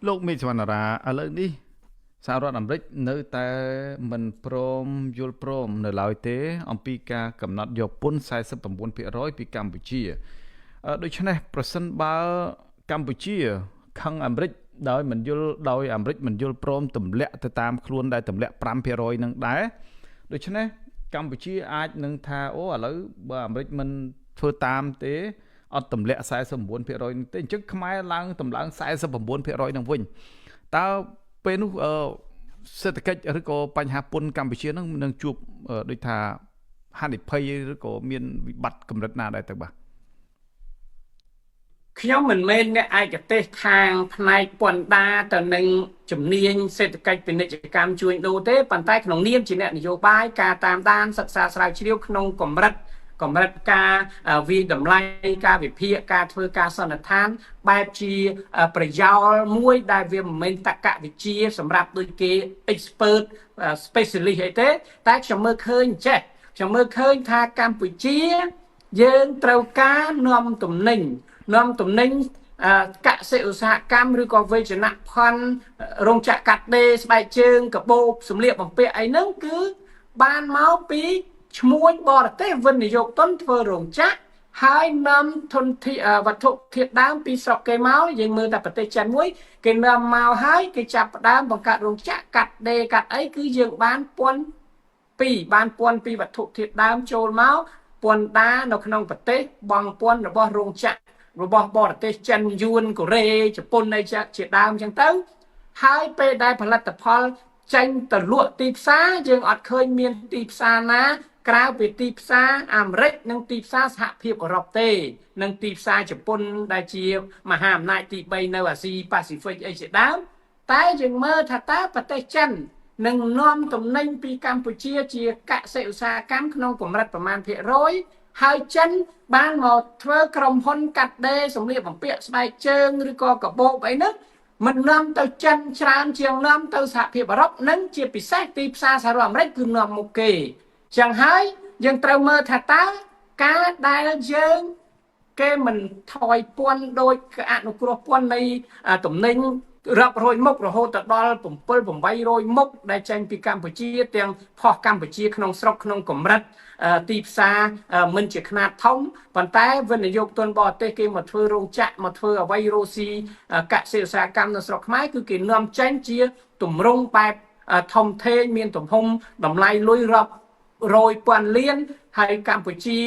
លោកមេឃវណ្ណារាឥឡូវនេះសហរដ្ឋអាមេរិកនៅតែមិនព្រមយល់ព្រមនៅឡើយទេអំពីការកំណត់យកពន្ធ49%ពីកម្ពុជាដូច្នេះប្រសិនបើកម្ពុជាខឹងអាមេរិកដោយមិនយល់ដោយអាមេរិកមិនយល់ព្រមទម្លាក់ទៅតាមខ្លួនដែលទម្លាក់5%នឹងដែរដូច្នេះកម្ពុជាអាចនឹងថាអូឥឡូវបើអាមេរិកមិនធ្វើតាមទេអត់ទម្លាក់49%នេះទេអញ្ចឹងខ្មែរឡើងតម្លើង49%នឹងវិញតើពេលនោះសេដ្ឋកិច្ចឬក៏បញ្ហាពន្ធកម្ពុជានឹងជួបដូចថាហានិភ័យឬក៏មានវិបត្តិកម្រិតណាដែរទៅបាទខ្ញុំមិនមែនអ្នកឯកទេសខាងផ្នែកពន្ធដារទៅនឹងជំនាញសេដ្ឋកិច្ចពាណិជ្ជកម្មជួញដូរទេប៉ុន្តែក្នុងនាមជាអ្នកនយោបាយការតាមដានសិក្សាស្រាវជ្រាវក្នុងកម្រិតការវិតម្លៃការវិភាគការធ្វើការសន្និដ្ឋានបែបជាប្រយោលមួយដែលវាមិនមែនតក្កវិជ្ជាសម្រាប់ដូចគេ expert specialist អីទេតែខ្ញុំមើលឃើញចេះខ្ញុំមើលឃើញថាកម្ពុជាយើងត្រូវការនាំទំនិញកសិឧស្សាហកម្មឬក៏វេជ្ជនភ័ណ្ឌរោងចក្រកាត់ដេរស្បែកជើងកាបូបសម្លៀកបំពាក់អីហ្នឹងគឺបានមកពីឈ្មួញបរទេសវិនិយោគទុនធ្វើរោងចក្រហើយនាំធនធានវត្ថុធាតុដើមពីស្រុកគេមកយើងមើលតែប្រទេសចិនមួយគេនាំមកហើយគេចាប់ផ្ដើមបង្កើតរោងចក្រកាត់ដេរកាត់អីគឺយើងបានពន្ធពីវត្ថុធាតុដើមចូលមកពន្ធដារនៅក្នុងប្រទេសបង់ពន្ធរបស់រោងចក្ររបស់បរទេសចិនយួនកូរ៉េជប៉ុនអីជាដើមអញ្ចឹងទៅហើយពេលដែលផលិតផលចេញទៅលក់ទីផ្សារយើងអត់ឃើញមានទីផ្សារណាក្រៅពីទីផ្សារអាមេរិកនិងទីផ្សារសហភាពអឺរ៉ុបទេនិងទីផ្សារជប៉ុនដែលជាមហាអំណាចទី3នៅអាស៊ីប៉ាស៊ីហ្វិកអីជាដើមតែយើងមើលថាតើប្រទេសចិននឹងនាំទំនិញពីកម្ពុជាជាកសិឧស្សាហកម្មក្នុងកម្រិតប្រមាណភាគរយហើយចិនបានមកធ្វើក្រុមហ៊ុនកាត់ដេរសម្លៀកបំពាក់ស្បែកជើងឬក៏កាបូបអីហ្នឹងមិននាំទៅចិនច្រើនជាងនាំទៅសហភាពអឺរ៉ុបនិងជាពិសេសទីផ្សារសហរដ្ឋអាមេរិកគឺនាំមុខគេចឹងហើយយើងត្រូវមើលថាតើការដែលយើងគេមិនថយពន្ធដោយអនុគ្រោះពន្ធនៃទំនិញរាប់រយមុខរហូតដល់7-800មុខដែលចេញពីកម្ពុជាទាំងផុសកម្ពុជាក្នុងស្រុកក្នុងកម្រិតទីផ្សារមិនជាខ្នាតធំប៉ុន្តែវិនិយោគទុនបរទេសគេមកធ្វើរោងចក្រមកធ្វើអ្វីរស់ស៊ីកសិឧស្សាហកម្មនៅស្រុកខ្មែរគឺគេនាំចេញជាទម្រង់បែបធំធេងមានទំហំតម្លៃលុយរាប់រយពាន់លានហើយកម្ពុជា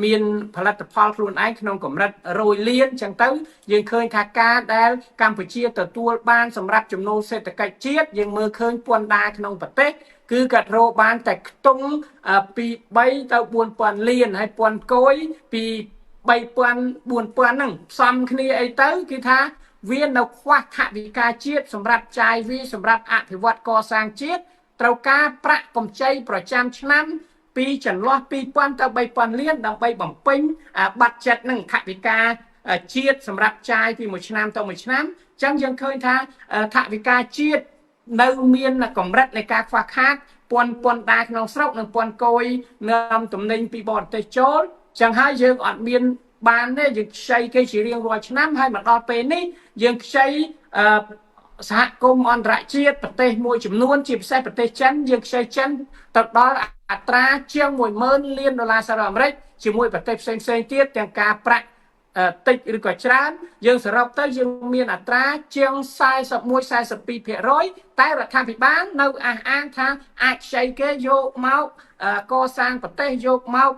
មានផលិតផលខ្លួនឯងក្នុងកម្រិតរយលានចឹងទៅយើងឃើញថាការដែលកម្ពុជាទទួលបានសម្រាប់ចំណូលសេដ្ឋកិច្ចជាតិយើងមើលឃើញពន្ធដារក្នុងប្រទេសគឺកាត់រកបានតែខ្ទង់ពី3ទៅ4,000លានហើយពន្ធគយពី3,000-4,000ហ្នឹងផ្សំគ្នាអីទៅគឺថាវានៅខ្វះថវិកាជាតិសម្រាប់ចាយវាសម្រាប់អភិវឌ្ឍកសាងជាតិត្រូវការប្រាក់កម្ចីប្រចាំឆ្នាំពីចន្លោះ2,000ទៅ3,000លានដើម្បីបំពេញបាត់ចិត្តនឹងថវិកាជាតិសម្រាប់ចាយពីមួយឆ្នាំទៅមួយឆ្នាំអញ្ចឹងយើងឃើញថាថវិកាជាតិនៅមានកម្រិតនៃការខ្វះខាតពន្ធដារក្នុងស្រុកនិងពន្ធគយនាំទំនិញពីបរទេសចូលអញ្ចឹងហើយយើងអត់មានបានទេយើងខ្ចីគេជារៀងរាល់ឆ្នាំហើយមកដល់ពេលនេះយើងខ្ចីសហគមន៍អន្តរជាតិប្រទេសមួយចំនួនជាពិសេសប្រទេសចិនយើងខ្ចីចិនទៅដល់អត្រាជាង10,000លានដុល្លារសហរដ្ឋអាមេរិកជាមួយប្រទេសផ្សេងទៀតទាំងការប្រាក់តិចឬក៏ច្រើនយើងសរុបទៅយើងមានអត្រាជាង41-42%តែរដ្ឋាភិបាលនៅអះអាងថាអាចខ្ចីគេយកមកកសាងប្រទេសយកមក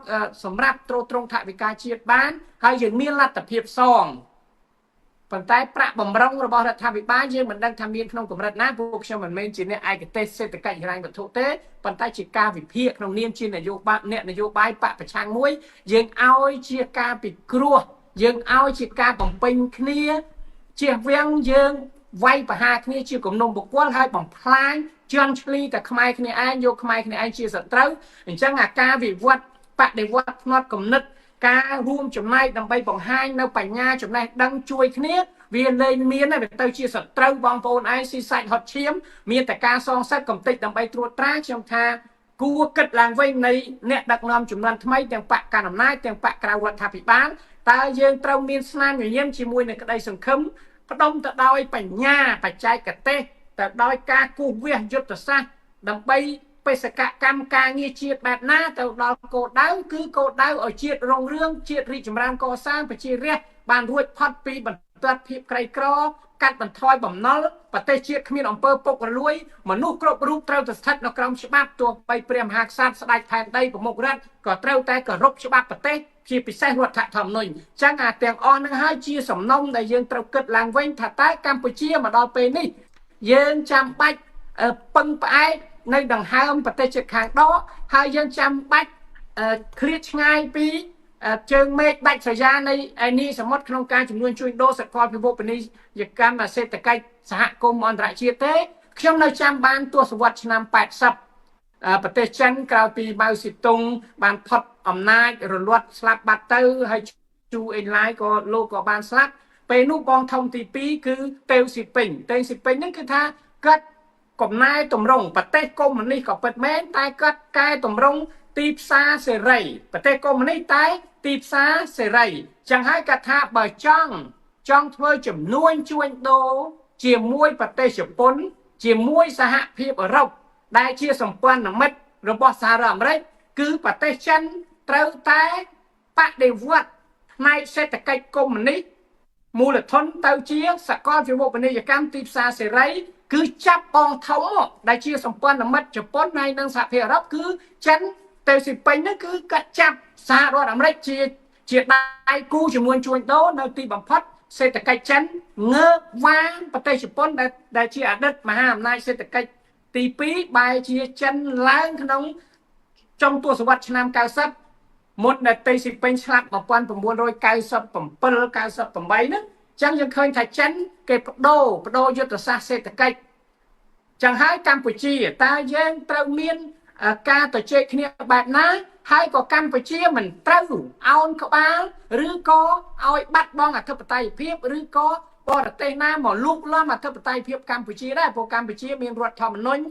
សម្រាប់ទ្រទ្រង់ថវិកាជាតិបានហើយយើងមានលទ្ធភាពសងប៉ុន្តែប្រាក់បំរុងរបស់រដ្ឋាភិបាលយើងមិនដឹងថាមានក្នុងកម្រិតណាពួកខ្ញុំមិនមែនជាអ្នកឯកទេសសេដ្ឋកិច្ចហិរញ្ញវត្ថុទេប៉ុន្តែជាការវិភាគក្នុងនាមជានយោបាយអ្នកនយោបាយបកប្រឆាំងមួយយើងឲ្យជាការពិគ្រោះយើងឲ្យជាការបំពេញគ្នាជៀសវាងយើងវាយប្រហារគ្នាជាគំនុំបុគ្គលហើយបំផ្លាញជន់ឈ្លីតែខ្មែរគ្នាឯងយកខ្មែរគ្នាឯងជាសត្រូវអញ្ចឹងអាការវិវត្តបដិវត្តផ្នត់គំនិតការរួមចំណែកដើម្បីបង្ហាញនៅបញ្ញាចំណេះដឹងជួយគ្នាវាលែងមានហើយវាទៅជាសត្រូវបងប្អូនឯងស៊ីសាច់ហត់ឈាមមានតែការសងសឹកកំតិចដើម្បីត្រួតត្រាខ្ញុំថាគួរគិតឡើងវិញនៃអ្នកដឹកនាំជំនាន់ថ្មីទាំងបកកណ្ដាលអំណាចទាំងបកក្រៅរដ្ឋាភិបាលតើយើងត្រូវមានស្នាមញញឹមជាមួយនឹងក្តីសង្ឃឹម ផ្ដុំទៅដោយបញ្ញាបច្ចេកទេសទៅដោយការគូសវាសយុទ្ធសាស្ត្រដើម្បីបេសកកម្មការងារជាតិបែបណាទៅដល់គោលដៅគឺគោលដៅឲ្យជាតិរុងរឿងជាតិរីកចម្រើនកសាងប្រជារាស្ត្របានរួចផុតពីបន្ទាត់ភាពក្រីក្រកាត់បន្ថយបំណុលប្រទេសជាតិគ្មានអំពើពុករលួយមនុស្សគ្រប់រូបត្រូវតែស្ថិតនៅក្រោមច្បាប់ទោះបីព្រះមហាក្សត្រស្ដេចផែនដីប្រមុខរដ្ឋក៏ត្រូវតែគោរពច្បាប់ប្រទេសជាពិសេសរដ្ឋធម្មនុញ្ញអញ្ចឹងអាទាំងអស់នឹងហើយជាសំណុំដែលយើងត្រូវគិតឡើងវិញថាតើកម្ពុជាមកដល់ពេលនេះយើងចាំបាច់ពឹងផ្អែកនៅដង្ហើមប្រទេសជិតខាងដកហើយយើងចាំបាច់ឃ្លាតឆ្ងាយពីជើងមេឃដាច់ស្រយាលនៃឯនីសមុទ្រក្នុងការជំនួញជួញដូរសកលពិភពពាណិជ្ជកម្មសេដ្ឋកិច្ចសហគមន៍អន្តរជាតិទេខ្ញុំនៅចាំបានទសវត្សរ៍ឆ្នាំ80ប្រទេសចិនក្រោយពីម៉ៅស៊ីតុងបានផុតអំណាចរលត់ស្លាប់បាត់ទៅហើយជូអេនឡាយក៏លោកក៏បានស្លាប់ពេលនោះបងធំទី2គឺតេវស៊ីពេញហ្នឹងគឺថាគាត់កំណែតម្រង់ប្រទេសកុម្មុយនីសក៏ពិតមែនតែគាត់កែតម្រង់ទីផ្សារសេរីប្រទេសកុម្មុយនីសតែទីផ្សារសេរីចឹងហើយគាត់ថាបើចង់ធ្វើចំនួនជួញដូរជាមួយប្រទេសជប៉ុនជាមួយសហភាពអឺរ៉ុបដែលជាសម្ព័ន្ធមិត្តរបស់សហរដ្ឋអាមេរិកគឺប្រទេសចិនត្រូវតែបដិវត្តផ្នែកសេដ្ឋកិច្ចកុម្មុយនីសមូលធនទៅជាសកលវិវពាណិជ្ជកម្មទីផ្សារសេរីគឺចាប់បងធំដែលជាសម្ព័ន្ធមិត្តជប៉ុនហើយនិងសហភាពអឺរ៉ុបគឺចិនទៅស៊ីពេញហ្នឹងគឺកាត់ចាប់សហរដ្ឋអាមេរិកជាដៃគូជាមួយជួញដូរនៅទីបំផុតសេដ្ឋកិច្ចចិនងើបវាងប្រទេសជប៉ុនដែលជាអតីតមហាអំណាចសេដ្ឋកិច្ចទី2បែរជាចិនឡើងក្នុងចុងទសវត្សរ៍ឆ្នាំ90មុនដែលតេស៊ីពេញស្លាប់1997 98ហ្នឹងចឹងយើងឃើញថាចិនគេបដូរយុទ្ធសាស្ត្រសេដ្ឋកិច្ចចឹងហើយកម្ពុជាតើយើងត្រូវមានការទៅជែកគ្នាបែបណាហើយក៏កម្ពុជាមិនត្រូវអោនក្បាលឬក៏ឲ្យបាត់បង់អធិបតេយ្យភាពឬក៏បរទេសណាមកលូកលាន់អធិបតេយ្យភាពកម្ពុជាដែរព្រោះកម្ពុជាមានរដ្ឋធម្មនុញ្ញ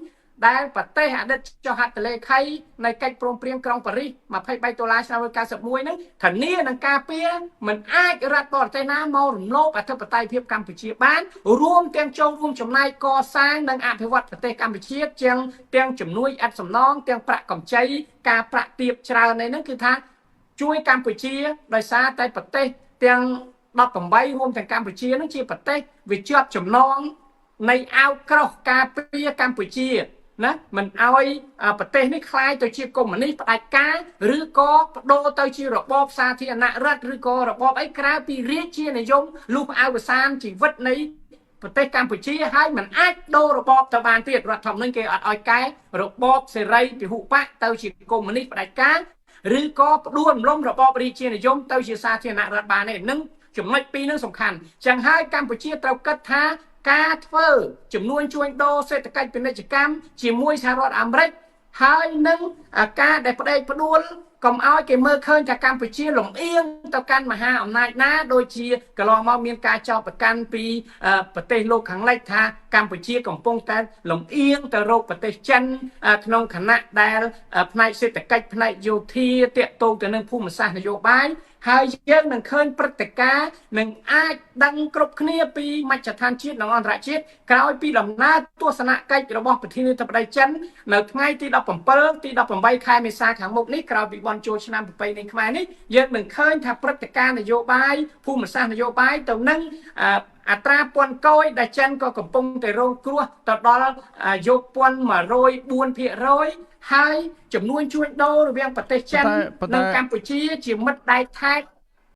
ដែលប្រទេសអតីតចុះហត្ថលេខីនៃកិច្ចព្រមព្រៀងក្រុងប៉ារីស23 ឆ្នាំ1991ហ្នឹងធានានឹងការពារមិនអាចរដ្ឋបរទេសណាមករំលោភអធិបតេយ្យភាពកម្ពុជាបានរួមទាំងចូលរួមចំណែកកសាងនិងអភិវឌ្ឍប្រទេសកម្ពុជាទាំងជំនួយឥតសំណងទាំងប្រាក់កម្ចីការប្រាក់ទាបច្រើនហ្នឹងគឺថាជួយកម្ពុជាដោយសារតែប្រទេសទាំង18រួមទាំងកម្ពុជាហ្នឹងជាប្រទេសវាជាប់ចំណងនៃអាវក្រោះការពារកម្ពុជាណាមិនឲ្យប្រទេសនេះคล้ายទៅជាកុម្មុយនីសផ្ដាច់ការឬក៏បដូរទៅជារបបសាធារណរដ្ឋឬក៏របបអីក្រៅពីរាជានិយមលុះអវសានជីវិតនៃប្រទេសកម្ពុជាហើយមិនអាចដូររបបទៅបានទៀតរដ្ឋធម្មនុញ្ញគេអត់ឲ្យកែរបបសេរីពហុបកទៅជាកុម្មុយនីសផ្ដាច់ការឬក៏ផ្ដួលរំលំរបបរាជានិយមទៅជាសាធារណរដ្ឋបានទេនឹងចំណុចពីរនឹងសំខាន់ចឹងហើយកម្ពុជាត្រូវគិតថាការធ្វើចំនួនជួញដូរសេដ្ឋកិច្ចពាណិជ្ជកម្មជាមួយសហរដ្ឋអាមេរិកហើយនឹងការដែលផ្ដេកផ្ដួលកុំឲ្យគេមើលឃើញថាកម្ពុជាលំអៀងទៅកាន់មហាអំណាចណាដូចជាកន្លងមកមានការចោទប្រកាន់ពីប្រទេសលោកខាងលិចថាកម្ពុជាកំពុងតែលំអៀងទៅរកប្រទេសចិនក្នុងគណៈដែលផ្នែកសេដ្ឋកិច្ចផ្នែកយោធាតាក់ទងទៅនឹងភូមិសាស្ត្រនយោបាយហើយយើងនឹងឃើញព្រឹត្តិការណ៍នឹងអាចដឹងគ្រប់គ្នាពីមជ្ឈដ្ឋានជាតិនិងអន្តរជាតិក្រោយពីដំណើរទស្សនកិច្ចរបស់ប្រធានាធិបតីចិននៅថ្ងៃទី17ទី18ខែមេសាខាងមុខនេះក្រោយពីបុណ្យចូលឆ្នាំប្រពៃណីខ្មែរនេះយើងនឹងឃើញថាព្រឹត្តិការណ៍នយោបាយភូមិសាស្ត្រនយោបាយទៅនឹងអត្រាពន្ធគយដែលចិនក៏កំពុងតែរងគ្រោះទៅដល់យកពន្ធ104%ហើយចំនួនជួញដូររវាងប្រទេសចិននិងកម្ពុជាជាមិត្តដៃថែប